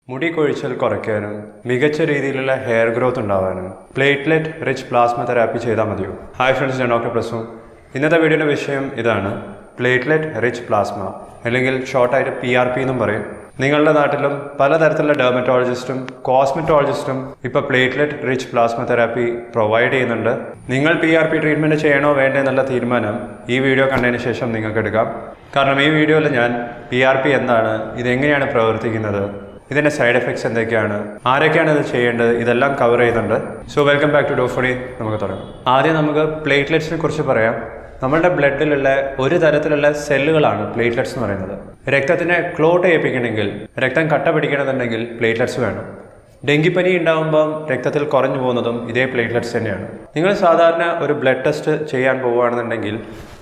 മുടി കൊഴിച്ചൽ കുറയ്ക്കാനും മികച്ച രീതിയിലുള്ള ഹെയർ ഗ്രോത്ത് ഉണ്ടാവാനും പ്ലേറ്റ്ലെറ്റ് റിച്ച് പ്ലാസ്മ തെറാപ്പി ചെയ്താൽ മതിയോ? ഹായ് ഫ്രണ്ട്സ്, ഞാൻ ഡോക്ടർ പ്രസു. ഇന്നത്തെ വീഡിയോയുടെ വിഷയം ഇതാണ്: പ്ലേറ്റ്ലെറ്റ് റിച്ച് പ്ലാസ്മ, അല്ലെങ്കിൽ ഷോർട്ടായിട്ട് PRP എന്നും പറയും. നിങ്ങളുടെ നാട്ടിലും പലതരത്തിലുള്ള ഡെർമറ്റോളജിസ്റ്റും കോസ്മെറ്റോളജിസ്റ്റും ഇപ്പോൾ platelet rich plasma therapy provide ചെയ്യുന്നുണ്ട്. നിങ്ങൾ PRP ട്രീറ്റ്മെൻറ്റ് ചെയ്യണോ വേണ്ടേ എന്നുള്ള തീരുമാനം ഈ വീഡിയോ കണ്ടതിന് ശേഷം നിങ്ങൾക്ക് എടുക്കാം. കാരണം ഈ വീഡിയോയിൽ ഞാൻ PRP എന്താണ്, ഇതെങ്ങനെയാണ് പ്രവർത്തിക്കുന്നത്, ഇതിൻ്റെ സൈഡ് എഫക്ട്സ് എന്തൊക്കെയാണ്, ആരൊക്കെയാണ് ഇത് ചെയ്യേണ്ടത്, ഇതെല്ലാം കവർ ചെയ്യുന്നുണ്ട്. സോ വെൽക്കം ബാക്ക് ടു ഡോഫോഡി. നമുക്ക് തുടങ്ങാം. ആദ്യം നമുക്ക് പ്ലേറ്റ്ലെറ്റ്സിനെ കുറിച്ച് പറയാം. നമ്മളുടെ ബ്ലഡിലുള്ള ഒരു തരത്തിലുള്ള സെല്ലുകളാണ് പ്ലേറ്റ്ലെറ്റ്സ് എന്ന് പറയുന്നത്. രക്തത്തിനെ ക്ലോട്ട് ചെയ്യിപ്പിക്കണമെങ്കിൽ, രക്തം കട്ട പിടിക്കണമെന്നുണ്ടെങ്കിൽ പ്ലേറ്റ്ലെറ്റ്സ് വേണം. ഡെങ്കിപ്പനി ഉണ്ടാകുമ്പം രക്തത്തിൽ കുറഞ്ഞു പോകുന്നതും ഇതേ പ്ലേറ്റ്ലെറ്റ്സ് തന്നെയാണ്. നിങ്ങൾ സാധാരണ ഒരു ബ്ലഡ് ടെസ്റ്റ് ചെയ്യാൻ പോവുകയാണെന്നുണ്ടെങ്കിൽ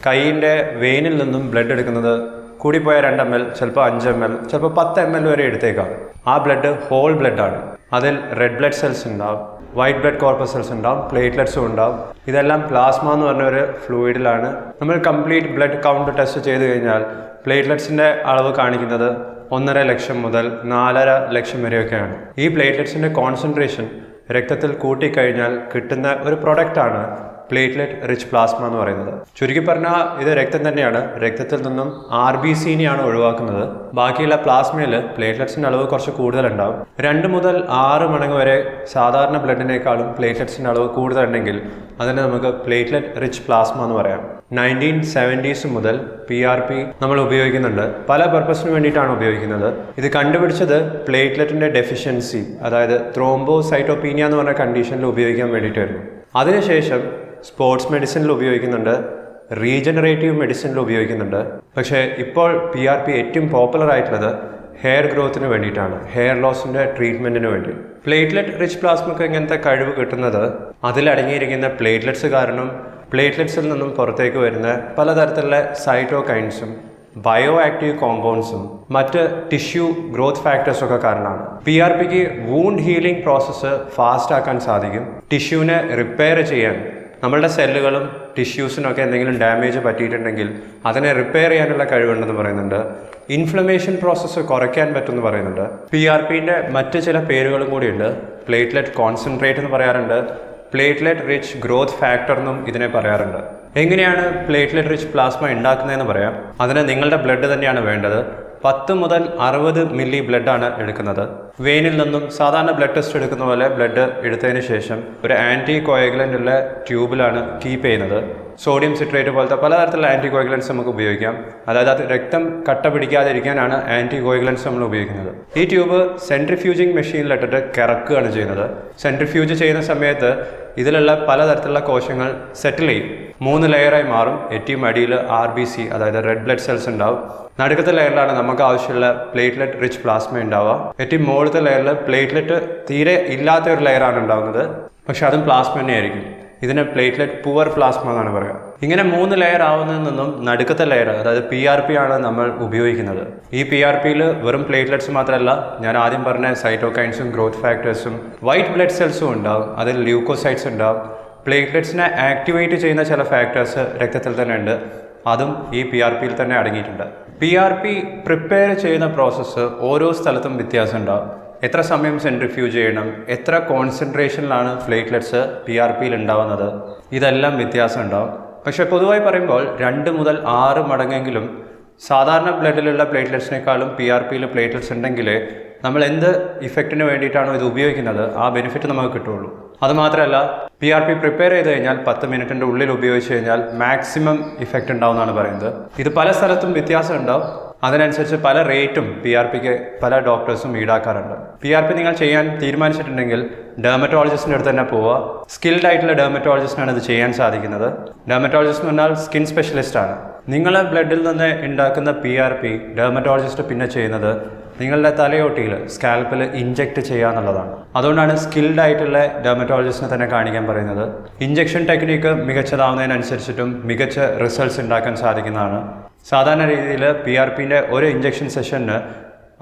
കൈയിൻ്റെ വെയിനിൽ നിന്നും ബ്ലഡ് എടുക്കുന്നത് കൂടിപ്പോയ 2 ml, ചിലപ്പോൾ 5 ml, ചിലപ്പോൾ 10 ml വരെ എടുത്തേക്കാം. ആ ബ്ലഡ് ഹോൾ ബ്ലഡാണ്. അതിൽ റെഡ് ബ്ലഡ് സെൽസ് ഉണ്ടാവും, വൈറ്റ് ബ്ലഡ് കോർപ്പസൽസ് ഉണ്ടാവും, പ്ലേറ്റ്ലെറ്റ്സും ഉണ്ടാവും. ഇതെല്ലാം പ്ലാസ്മ എന്ന് പറഞ്ഞ ഒരു ഫ്ലൂയിഡിലാണ്. നമ്മൾ കംപ്ലീറ്റ് ബ്ലഡ് കൗണ്ട് ടെസ്റ്റ് ചെയ്ത് കഴിഞ്ഞാൽ പ്ലേറ്റ്ലെറ്റ്സിൻ്റെ അളവ് കാണിക്കുന്നത് 1.5 ലക്ഷം മുതൽ 4.5 ലക്ഷം വരെയൊക്കെയാണ്. ഈ പ്ലേറ്റ്ലെറ്റ്സിൻ്റെ കോൺസെൻട്രേഷൻ രക്തത്തിൽ കൂട്ടിക്കഴിഞ്ഞാൽ കിട്ടുന്ന ഒരു പ്രൊഡക്റ്റാണ് പ്ലേറ്റ്ലെറ്റ് റിച്ച് പ്ലാസ്മ എന്ന് പറയുന്നത്. ചുരുക്കി പറഞ്ഞാൽ ഇത് രക്തം തന്നെയാണ്. രക്തത്തിൽ നിന്നും RBCനെയാണ് ഒഴിവാക്കുന്നത്. ബാക്കിയുള്ള പ്ലാസ്മയിൽ പ്ലേറ്റ്ലെറ്റ്സിൻ്റെ അളവ് കുറച്ച് കൂടുതലുണ്ടാവും. 2 മുതൽ 6 മടങ്ങ് വരെ സാധാരണ ബ്ലഡിനേക്കാളും പ്ലേറ്റ്ലെറ്റ്സിൻ്റെ അളവ് കൂടുതലുണ്ടെങ്കിൽ അതിനെ നമുക്ക് പ്ലേറ്റ്ലെറ്റ് റിച്ച് പ്ലാസ്മ എന്ന് പറയാം. 1970s മുതൽ PRP നമ്മൾ ഉപയോഗിക്കുന്നുണ്ട്. പല പർപ്പസിന് വേണ്ടിയിട്ടാണ് ഉപയോഗിക്കുന്നത്. ഇത് കണ്ടുപിടിച്ചത് പ്ലേറ്റ്ലെറ്റിൻ്റെ ഡെഫിഷ്യൻസി, അതായത് ത്രോംബോസൈറ്റോപീനിയ എന്ന് പറഞ്ഞ കണ്ടീഷനിൽ ഉപയോഗിക്കാൻ വേണ്ടിയിട്ടായിരുന്നു. അതിനുശേഷം സ്പോർട്സ് മെഡിസിനിൽ ഉപയോഗിക്കുന്നുണ്ട്, റീജനറേറ്റീവ് മെഡിസിനിൽ ഉപയോഗിക്കുന്നുണ്ട്. പക്ഷേ ഇപ്പോൾ PRP ഏറ്റവും പോപ്പുലർ ആയിട്ടുള്ളത് ഹെയർ ഗ്രോത്തിന് വേണ്ടിയിട്ടാണ്, ഹെയർ ലോസിൻ്റെ ട്രീറ്റ്മെൻറ്റിന് വേണ്ടി. പ്ലേറ്റ്ലെറ്റ് റിച്ച് പ്ലാസ്മക്ക് ഇങ്ങനത്തെ കഴിവ് കിട്ടുന്നത് അതിലടങ്ങിയിരിക്കുന്ന പ്ലേറ്റ്ലെറ്റ്സ് കാരണം പ്ലേറ്റ്ലെറ്റ്സിൽ നിന്നും പുറത്തേക്ക് വരുന്ന പലതരത്തിലുള്ള സൈറ്റോകൈൻസും ബയോ ആക്റ്റീവ് കോമ്പൗണ്ട്സും മറ്റ് ടിഷ്യൂ ഗ്രോത്ത് ഫാക്ടേഴ്സൊക്കെ കാരണമാണ്. PRPക്ക് വൂണ്ട് ഹീലിംഗ് പ്രോസസ്സ് ഫാസ്റ്റ് ആക്കാൻ സാധിക്കും. ടിഷ്യൂവിനെ റിപ്പയർ ചെയ്യാൻ, നമ്മളുടെ സെല്ലുകളും ടിഷ്യൂസിനൊക്കെ എന്തെങ്കിലും ഡാമേജ് പറ്റിയിട്ടുണ്ടെങ്കിൽ അതിനെ റിപ്പയർ ചെയ്യാനുള്ള കഴിവുണ്ടെന്ന് പറയുന്നുണ്ട്. ഇൻഫ്ലമേഷൻ പ്രോസസ്സ് കുറയ്ക്കാൻ പറ്റുമെന്ന് പറയുന്നുണ്ട്. PRPൻ്റെ മറ്റ് ചില പേരുകളും കൂടിയുണ്ട്. പ്ലേറ്റ്ലെറ്റ് കോൺസെൻട്രേറ്റ് എന്ന് പറയാറുണ്ട്, പ്ലേറ്റ്ലെറ്റ് റിച്ച് ഗ്രോത്ത് ഫാക്ടർ എന്നും ഇതിനെ പറയാറുണ്ട്. എങ്ങനെയാണ് പ്ലേറ്റ്ലെറ്റ് റിച്ച് പ്ലാസ്മ ഉണ്ടാക്കുന്നതെന്ന് പറയാം. അതിന് നിങ്ങളുടെ ബ്ലഡ് തന്നെയാണ് വേണ്ടത്. 10 മുതൽ 60 മില്ലി ബ്ലഡാണ് എടുക്കുന്നത്. വെയിനിൽ നിന്നും സാധാരണ ബ്ലഡ് ടെസ്റ്റ് എടുക്കുന്ന പോലെ ബ്ലഡ് എടുത്തതിന് ശേഷം ഒരു ആൻറ്റി കോയഗുലൻ്റ് ഉള്ള ട്യൂബിലാണ് കീപ്പ് ചെയ്യുന്നത്. സോഡിയം സിട്രേറ്റ് പോലത്തെ പലതരത്തിലുള്ള ആൻറ്റി കോയഗുലൻസ് നമുക്ക് ഉപയോഗിക്കാം. അതായത് അത് രക്തം കട്ട പിടിക്കാതിരിക്കാനാണ് ആൻറ്റി കോയഗുലൻസ് നമ്മൾ ഉപയോഗിക്കുന്നത്. ഈ ട്യൂബ് സെൻട്രിഫ്യൂജിങ് മെഷീനിലിട്ടിട്ട് കറക്കുകയാണ് ചെയ്യുന്നത്. സെൻട്രിഫ്യൂജ് ചെയ്യുന്ന സമയത്ത് ഇതിലുള്ള പലതരത്തിലുള്ള കോശങ്ങൾ സെറ്റിൽ ചെയ്യും, 3 ലെയറായി മാറും. ഏറ്റവും അടിയിൽ RBC, അതായത് റെഡ് ബ്ലഡ് സെൽസ് ഉണ്ടാവും. നടുക്കത്തെ ലെയറിലാണ് നമുക്ക് ആവശ്യമുള്ള പ്ലേറ്റ്ലെറ്റ് റിച്ച് പ്ലാസ്മ ഉണ്ടാവുക. ഏറ്റവും മുകളിലത്തെ ലെയറിൽ പ്ലേറ്റ്ലെറ്റ് തീരെ ഇല്ലാത്ത ഒരു ലെയറാണ് ഉണ്ടാകുന്നത്, പക്ഷെ അതും പ്ലാസ്മ തന്നെയായിരിക്കും. ഇതിനെ പ്ലേറ്റ്ലെറ്റ് പുവർ പ്ലാസ്മ എന്നാണ് പറയുക. ഇങ്ങനെ 3 ലെയർ ആവുന്നതിൽ നിന്നും നടുക്കത്തെ ലെയർ, അതായത് PRP ആണ് നമ്മൾ ഉപയോഗിക്കുന്നത്. ഈ PRPയിൽ വെറും പ്ലേറ്റ്ലെറ്റ്സ് മാത്രമല്ല, ഞാൻ ആദ്യം പറഞ്ഞ സൈറ്റോകൈൻസും ഗ്രോത്ത് ഫാക്ടേഴ്സും വൈറ്റ് ബ്ലഡ് സെൽസും ഉണ്ടാവും. അതിൽ ല്യൂക്കോസൈറ്റ്സ് ഉണ്ടാവും. പ്ലേറ്റ്ലെറ്റ്സിനെ ആക്ടിവേറ്റ് ചെയ്യുന്ന ചില ഫാക്ടേഴ്സ് രക്തത്തിൽ തന്നെ ഉണ്ട്. അതും ഈ PRPയിൽ തന്നെ അടങ്ങിയിട്ടുണ്ട്. PRP പ്രിപ്പയർ ചെയ്യുന്ന പ്രോസസ്സ് ഓരോ സ്ഥലത്തും വ്യത്യാസം ഉണ്ടാവും. എത്ര സമയം സെൻട്രിഫ്യൂജ് ചെയ്യണം, എത്ര കോൺസെൻട്രേഷനിലാണ് പ്ലേറ്റ്ലെറ്റ്സ് PRPയിൽ ഉണ്ടാവുന്നത്, ഇതെല്ലാം വ്യത്യാസം ഉണ്ടാവും. പക്ഷേ പൊതുവായി പറയുമ്പോൾ 2 മുതൽ 6 മടങ്ങെങ്കിലും സാധാരണ ബ്ലഡിലുള്ള പ്ലേറ്റ്ലെറ്റ്സിനേക്കാളും PRPയിൽ പ്ലേറ്റ്ലെറ്റ്സ് ഉണ്ടെങ്കിൽ നമ്മൾ എന്ത് ഇഫക്റ്റിന് വേണ്ടിയിട്ടാണോ ഇത് ഉപയോഗിക്കുന്നത് ആ ബെനിഫിറ്റ് നമുക്ക് കിട്ടുള്ളൂ. അതുമാത്രമല്ല, PRP പ്രിപ്പയർ ചെയ്ത് കഴിഞ്ഞാൽ 10 മിനിറ്റിൻ്റെ ഉള്ളിൽ ഉപയോഗിച്ച് കഴിഞ്ഞാൽ മാക്സിമം ഇഫക്റ്റ് ഉണ്ടാവുമെന്നാണ് പറയുന്നത്. ഇത് പല സ്ഥലത്തും വ്യത്യാസം ഉണ്ടാവും. അതിനനുസരിച്ച് പല റേറ്റും PRPക്ക് പല ഡോക്ടേഴ്സും ഈടാക്കാറുണ്ട്. PRP നിങ്ങൾ ചെയ്യാൻ തീരുമാനിച്ചിട്ടുണ്ടെങ്കിൽ ഡെർമറ്റോളജിസ്റ്റിൻ്റെ അടുത്ത് തന്നെ പോവുക. സ്കിൽഡ് ആയിട്ടുള്ള ഡെർമറ്റോളജിസ്റ്റിനാണ് ഇത് ചെയ്യാൻ സാധിക്കുന്നത്. ഡെർമറ്റോളജിസ്റ്റ് എന്ന് പറഞ്ഞാൽ സ്കിൻ സ്പെഷ്യലിസ്റ്റ് ആണ്. നിങ്ങളെ ബ്ലഡിൽ നിന്ന് ഉണ്ടാക്കുന്ന PRP ഡെർമറ്റോളജിസ്റ്റ് പിന്നെ ചെയ്യുന്നത് നിങ്ങളുടെ തലയോട്ടിയിൽ, സ്കാൽപ്പിൽ ഇഞ്ചെക്ട് ചെയ്യുക എന്നുള്ളതാണ്. അതുകൊണ്ടാണ് സ്കിൽഡ് ആയിട്ടുള്ള ഡെർമറ്റോളജിസ്റ്റിനെ തന്നെ കാണിക്കാൻ പറയുന്നത്. ഇഞ്ചെക്ഷൻ ടെക്നിക്ക് മികച്ചതാവുന്നതിനനുസരിച്ചിട്ടും മികച്ച റിസൾട്ട്സ് ഉണ്ടാക്കാൻ സാധിക്കുന്നതാണ്. സാധാരണ രീതിയിൽ PRPൻ്റെ ഒരു ഇഞ്ചെക്ഷൻ സെഷന്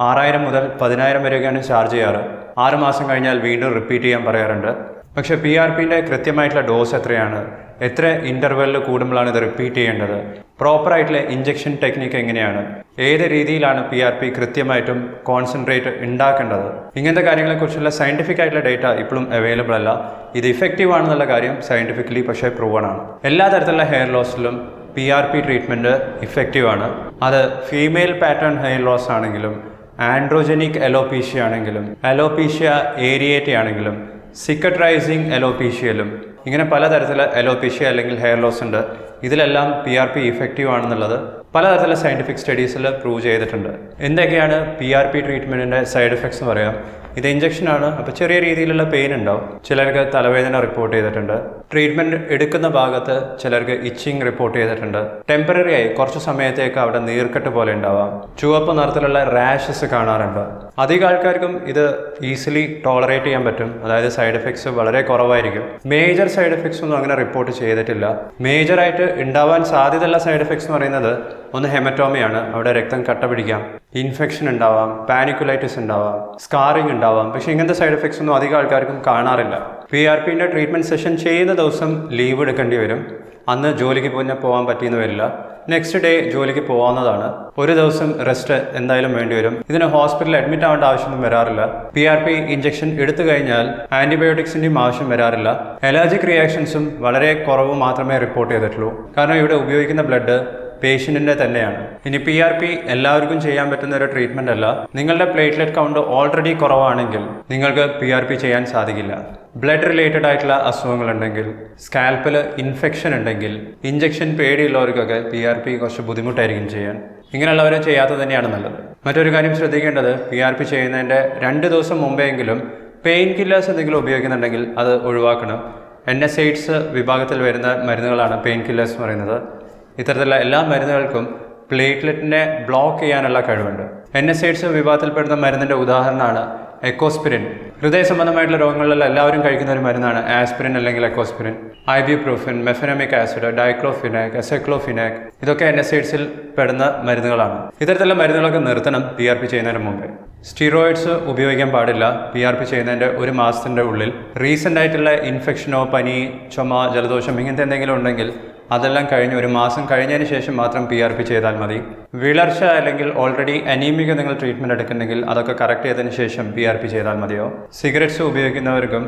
6000 മുതൽ 10000 വരെയൊക്കെയാണ് ചാർജ് ചെയ്യാറ്. 6 മാസം കഴിഞ്ഞാൽ വീണ്ടും റിപ്പീറ്റ് ചെയ്യാൻ പറയാറുണ്ട്. പക്ഷേ PRPൻ്റെ കൃത്യമായിട്ടുള്ള ഡോസ് എത്രയാണ്, എത്ര ഇൻ്റർവെല്ലിൽ കൂടുമ്പോഴാണ് ഇത് റിപ്പീറ്റ് ചെയ്യേണ്ടത്, പ്രോപ്പറായിട്ടുള്ള ഇഞ്ചെക്ഷൻ ടെക്നിക്ക് എങ്ങനെയാണ്, ഏത് രീതിയിലാണ് PRP കൃത്യമായിട്ടും കോൺസെൻട്രേറ്റ് ഉണ്ടാക്കേണ്ടത്, ഇങ്ങനത്തെ കാര്യങ്ങളെക്കുറിച്ചുള്ള സയൻറ്റിഫിക് ആയിട്ടുള്ള ഡേറ്റ ഇപ്പോഴും അവൈലബിൾ അല്ല. ഇത് ഇഫക്റ്റീവ് ആണെന്നുള്ള കാര്യം സയൻറ്റിഫിക്കലി പക്ഷേ പ്രൂവൺ ആണ്. എല്ലാ തരത്തിലുള്ള ഹെയർ ലോസിലും PRP ട്രീറ്റ്മെൻറ്റ് ഇഫക്റ്റീവ് ആണ്. അത് ഫീമെയിൽ പാറ്റേൺ ഹെയർ ലോസ് ആണെങ്കിലും, ആൻഡ്രോജനിക് അലോപീഷ്യ ആണെങ്കിലും, അലോപീഷ്യ ഏരിയേറ്റ ആണെങ്കിലും, സിക്കട്രൈസിങ് അലോപീഷ്യയിലും, ഇങ്ങനെ പലതരത്തിലുള്ള അലോപീഷ്യ അല്ലെങ്കിൽ ഹെയർ ലോസ് ഉണ്ട്. ഇതിലെല്ലാം PRP ഇഫക്റ്റീവ് ആണെന്നുള്ളത് പലതരത്തിലുള്ള സയൻറ്റിഫിക് സ്റ്റഡീസിൽ പ്രൂവ് ചെയ്തിട്ടുണ്ട്. എന്തൊക്കെയാണ് PRP ട്രീറ്റ്മെൻറ്റിൻ്റെ സൈഡ് എഫക്ട്സ് എന്ന് പറയാം. ഇത് ഇഞ്ചക്ഷനാണ്, അപ്പോൾ ചെറിയ രീതിയിലുള്ള പെയിൻ ഉണ്ടാവും. ചിലർക്ക് തലവേദന റിപ്പോർട്ട് ചെയ്തിട്ടുണ്ട്. ട്രീറ്റ്മെൻറ്റ് എടുക്കുന്ന ഭാഗത്ത് ചിലർക്ക് ഇച്ചിങ് റിപ്പോർട്ട് ചെയ്തിട്ടുണ്ട്. ടെമ്പററി ആയി കുറച്ച് സമയത്തേക്ക് അവിടെ നീർക്കെട്ട് പോലെ ഉണ്ടാവാം. ചുവപ്പ് നിറത്തിലുള്ള റാഷസ് കാണാറുണ്ട്. അധികം ആൾക്കാർക്കും ഇത് ഈസിലി ടോളറേറ്റ് ചെയ്യാൻ പറ്റും. അതായത് സൈഡ് എഫക്ട്സ് വളരെ കുറവായിരിക്കും. മേജർ സൈഡ് എഫക്ട്സ് ഒന്നും അങ്ങനെ റിപ്പോർട്ട് ചെയ്തിട്ടില്ല. മേജറായിട്ട് ഉണ്ടാവാൻ സാധ്യതയുള്ള സൈഡ് എഫക്ട്സ് എന്ന് പറയുന്നത് ഒന്ന് ഹെമറ്റോമിയാണ്. അവിടെ രക്തം കട്ട പിടിക്കാം, ഇൻഫെക്ഷൻ ഉണ്ടാവാം, പാനിക്കുലൈറ്റിസ് ഉണ്ടാവാം, സ്കാറിങ് ഉണ്ടാവാം. പക്ഷേ ഇങ്ങനത്തെ സൈഡ് എഫക്ട്സ് ഒന്നും അധികം ആൾക്കാർക്കും കാണാറില്ല. PRPൻ്റെ ട്രീറ്റ്മെൻറ്റ് സെഷൻ ചെയ്യുന്ന ദിവസം ലീവ് എടുക്കേണ്ടി വരും. അന്ന് ജോലിക്ക് പോകാൻ പറ്റിയെന്ന് വരില്ല. നെക്സ്റ്റ് ഡേ ജോലിക്ക് പോകാവുന്നതാണ്. ഒരു ദിവസം റെസ്റ്റ് എന്തായാലും വേണ്ടി വരും. ഇതിന് ഹോസ്പിറ്റലിൽ അഡ്മിറ്റ് ആവേണ്ട ആവശ്യമൊന്നും വരാറില്ല. PRP ഇഞ്ചക്ഷൻ എടുത്തു കഴിഞ്ഞാൽ ആൻറ്റിബയോട്ടിക്സിൻ്റെയും ആവശ്യം വരാറില്ല. അലർജിക് റിയാക്ഷൻസും വളരെ കുറവ് മാത്രമേ റിപ്പോർട്ട് ചെയ്തിട്ടുള്ളൂ. കാരണം ഇവിടെ ഉപയോഗിക്കുന്ന ബ്ലഡ് പേഷ്യൻറ്റിൻ്റെ തന്നെയാണ്. ഇനി PRP എല്ലാവർക്കും ചെയ്യാൻ പറ്റുന്ന ഒരു ട്രീറ്റ്മെൻ്റ് അല്ല. നിങ്ങളുടെ പ്ലേറ്റ്ലെറ്റ് കൗണ്ട് ഓൾറെഡി കുറവാണെങ്കിൽ നിങ്ങൾക്ക് PRP ചെയ്യാൻ സാധിക്കില്ല. ബ്ലഡ് റിലേറ്റഡ് ആയിട്ടുള്ള അസുഖങ്ങളുണ്ടെങ്കിൽ, സ്കാൽപ്പിൽ ഇൻഫെക്ഷൻ ഉണ്ടെങ്കിൽ, ഇഞ്ചക്ഷൻ പേടിയുള്ളവർക്കൊക്കെ PRP കുറച്ച് ബുദ്ധിമുട്ടായിരിക്കും ചെയ്യാൻ. ഇങ്ങനെയുള്ളവരെ ചെയ്യാത്തത് തന്നെയാണ് നല്ലത്. മറ്റൊരു കാര്യം ശ്രദ്ധിക്കേണ്ടത്, PRP ചെയ്യുന്നതിൻ്റെ 2 ദിവസം മുമ്പെങ്കിലും പെയിൻ കില്ലേഴ്സ് എന്തെങ്കിലും ഉപയോഗിക്കുന്നുണ്ടെങ്കിൽ അത് ഒഴിവാക്കണം. NSAIDs വിഭാഗത്തിൽ വരുന്ന മരുന്നുകളാണ് പെയിൻ കില്ലേഴ്സ് എന്ന് പറയുന്നത്. ഇത്തരത്തിലുള്ള എല്ലാ മരുന്നുകൾക്കും പ്ലേറ്റ്ലെറ്റിനെ ബ്ലോക്ക് ചെയ്യാനുള്ള കഴിവുണ്ട്. NSAIDs വിഭാഗത്തിൽപ്പെടുന്ന മരുന്നിൻ്റെ ഉദാഹരണമാണ് എക്കോസ്പിരിൻ. ഹൃദയ സംബന്ധമായിട്ടുള്ള രോഗങ്ങളിലുള്ള എല്ലാവരും കഴിക്കുന്ന ഒരു മരുന്നാണ് ആസ്പിരിൻ അല്ലെങ്കിൽ എക്കോസ്പിരിൻ. ഐബിപ്രൂഫിൻ, മെഫനമിക് ആസിഡ്, ഡൈക്ലോഫിനാക്, എസെക്ലോഫിനാക് ഇതൊക്കെ NSAIDs പെടുന്ന മരുന്നുകളാണ്. ഇത്തരത്തിലുള്ള മരുന്നുകളൊക്കെ നിർത്തണം PRP ചെയ്യുന്നതിന് മുമ്പേ. സ്റ്റീറോയിഡ്സ് ഉപയോഗിക്കാൻ പാടില്ല. PRP ചെയ്യുന്നതിൻ്റെ 1 മാസത്തിൻ്റെ ഉള്ളിൽ റീസെൻ്റ് ആയിട്ടുള്ള ഇൻഫെക്ഷനോ, പനി, ചുമ, ജലദോഷം ഇങ്ങനത്തെ എന്തെങ്കിലും ഉണ്ടെങ്കിൽ അതെല്ലാം കഴിഞ്ഞ് 1 മാസം കഴിഞ്ഞതിന് ശേഷം മാത്രം PRP ചെയ്താൽ മതി. വിളർച്ച അല്ലെങ്കിൽ ഓൾറെഡി അനീമിക നിങ്ങൾ ട്രീറ്റ്മെൻറ്റ് എടുക്കുന്നെങ്കിൽ അതൊക്കെ കറക്റ്റ് ചെയ്തതിന് ശേഷം PRP ചെയ്താൽ മതിയോ. സിഗരറ്റ്സ് ഉപയോഗിക്കുന്നവർക്കും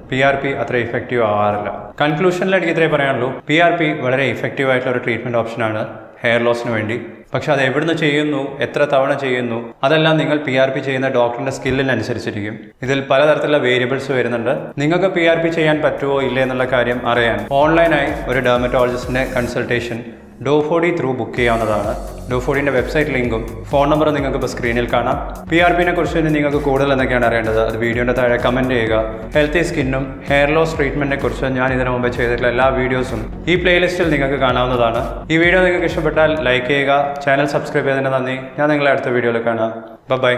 PRP അത്ര ഇഫക്റ്റീവ് ആവാറില്ല. കൺക്ലൂഷനിൽ എനിക്ക് ഇത്രേ പറയാനുള്ളൂ. PRP വളരെ ഇഫക്റ്റീവ് ആയിട്ടുള്ള ഒരു ട്രീറ്റ്മെൻറ്റ് ഓപ്ഷനാണ് ഹെയർ ലോസിന് വേണ്ടി. പക്ഷെ അത് എവിടുന്ന് ചെയ്യുന്നു, എത്ര തവണ ചെയ്യുന്നു, അതെല്ലാം നിങ്ങൾ PRP ചെയ്യുന്ന ഡോക്ടറിൻ്റെ സ്കില്ലിനനുസരിച്ചിരിക്കും. ഇതിൽ പലതരത്തിലുള്ള വേരിയബിൾസ് വരുന്നുണ്ട്. നിങ്ങൾക്ക് PRP ചെയ്യാൻ പറ്റുമോ ഇല്ലേ എന്നുള്ള കാര്യം അറിയാൻ ഓൺലൈനായി ഒരു ഡെർമറ്റോളജിസ്റ്റിൻ്റെ കൺസൾട്ടേഷൻ ഡോഫോഡി ത്രൂ ബുക്ക് ചെയ്യാവുന്നതാണ്. ഡോഫോഡിൻ്റെ വെബ്സൈറ്റ് ലിങ്കും ഫോൺ നമ്പറും നിങ്ങൾക്ക് ഇപ്പോൾ സ്ക്രീനിൽ കാണാം. PRPനെ കുറിച്ച് നിങ്ങൾക്ക് കൂടുതൽ എന്തൊക്കെയാണ് അറിയേണ്ടത് അത് വീഡിയോൻ്റെ താഴെ കമൻറ്റ് ചെയ്യുക. ഹെൽത്തി സ്കിന്നും ഹെയർ ലോസ് ട്രീറ്റ്മെൻറ്റിനെ കുറിച്ച് ഞാൻ ഇതിനു മുമ്പ് ചെയ്തിട്ടുള്ള എല്ലാ വീഡിയോസും ഈ പ്ലേലിസ്റ്റിൽ നിങ്ങൾക്ക് കാണാവുന്നതാണ്. ഈ വീഡിയോ നിങ്ങൾക്ക് ഇഷ്ടപ്പെട്ടാൽ ലൈക്ക് ചെയ്യുക. ചാനൽ സബ്സ്ക്രൈബ് ചെയ്തതിന് നന്ദി. ഞാൻ നിങ്ങളെ അടുത്ത വീഡിയോയിൽ കാണാം. ബൈ.